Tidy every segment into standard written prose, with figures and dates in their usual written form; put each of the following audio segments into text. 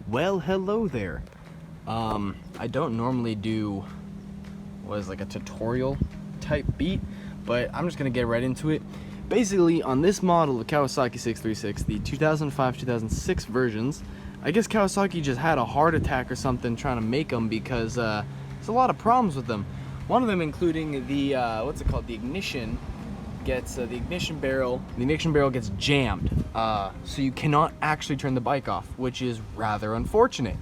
Well, hello there. I don't normally do like a tutorial type beat, but I'm just gonna get right into it. Basically, on this model of Kawasaki ZX6R, the 2005-2006 versions, I guess Kawasaki just had a heart attack or something trying to make them because there's a lot of problems with them. One of them including the what's it called? The ignition gets the ignition barrel gets jammed, so you cannot actually turn the bike off, which is rather unfortunate.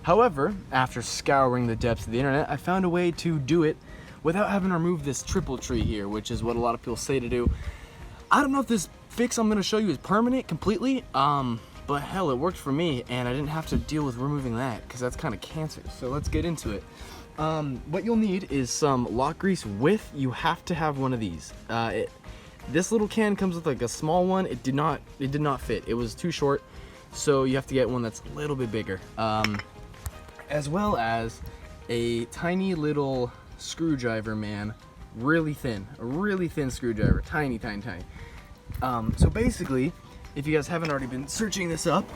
However, after scouring the depths of the internet, I found a way to do it without having to remove this triple tree here, which is what a lot of people say to do. I don't know if this fix I'm going to show you is permanent completely, but hell, it worked for me, and I didn't have to deal with removing that because that's kind of cancerous. So let's get into it. What you'll need is some lock grease with. You have to have one of these. This little can comes with like a small one. It did not fit. It was too short, so you have to get one that's a little bit bigger. As well as a tiny little screwdriver, man. Really thin, a really thin screwdriver, tiny. So basically, if you guys haven't already been searching this up,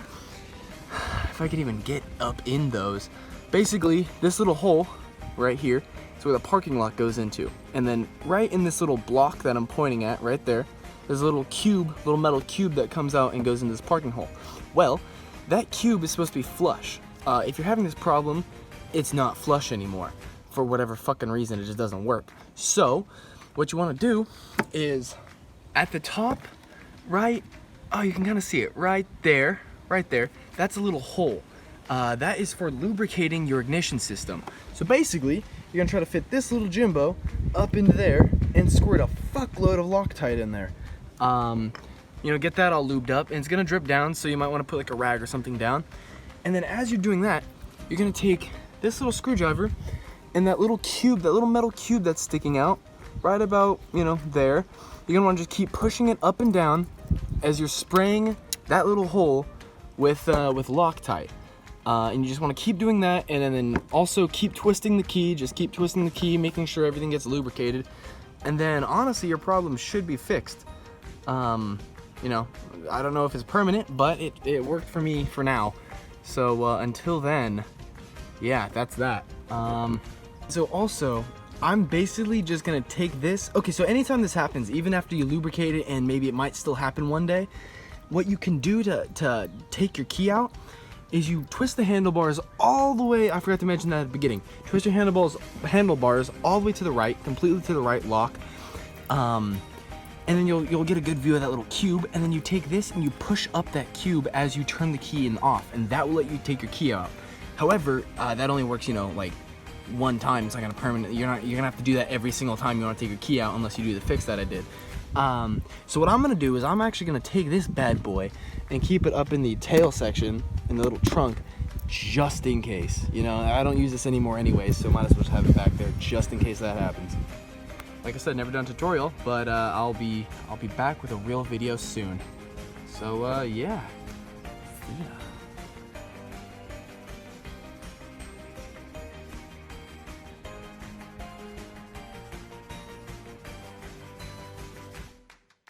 if I could even get up in those, basically this little hole right here is where the parking lot goes into, and then right in this little block that I'm pointing at right there, there's a little metal cube that comes out and goes into this parking hole. Well, that cube is supposed to be flush. If you're having this problem, it's not flush anymore. For whatever fucking reason, it just doesn't work. So, what you want to do is, at the top, right, oh, you can kind of see it, right there, that's a little hole. That is for lubricating your ignition system. So basically, you're gonna try to fit this little Jimbo up into there and squirt a fuckload of Loctite in there. You know, get that all lubed up, and it's gonna drip down, so you might want to put like a rag or something down. And then as you're doing that, you're gonna take this little screwdriver and that little cube, that little metal cube that's sticking out right about, you know, there. You're gonna want to just keep pushing it up and down as you're spraying that little hole with Loctite. And you just want to keep doing that, and then also keep twisting the key. Just keep twisting the key, making sure everything gets lubricated. And then honestly, your problem should be fixed. You know, I don't know if it's permanent, but it worked for me for now. So until then, yeah, that's that. So also, I'm basically just gonna take this. Okay, so anytime this happens, even after you lubricate it, and maybe it might still happen one day, what you can do to take your key out is you twist the handlebars all the way. I forgot to mention that at the beginning. Twist your handlebars all the way to the right, completely to the right lock. And then you'll get a good view of that little cube, and then you take this and you push up that cube as you turn the key in off, and that will let you take your key out. However, that only works, you know, like one time. It's not gonna permanent. You're gonna have to do that every single time you want to take your key out, unless you do the fix that I did. So what I'm gonna do is I'm actually gonna take this bad boy and keep it up in the tail section, in the little trunk, just in case. You know, I don't use this anymore anyways, so might as well just have it back there just in case that happens. Like I said, never done a tutorial, but I'll be back with a real video soon. So yeah. See ya.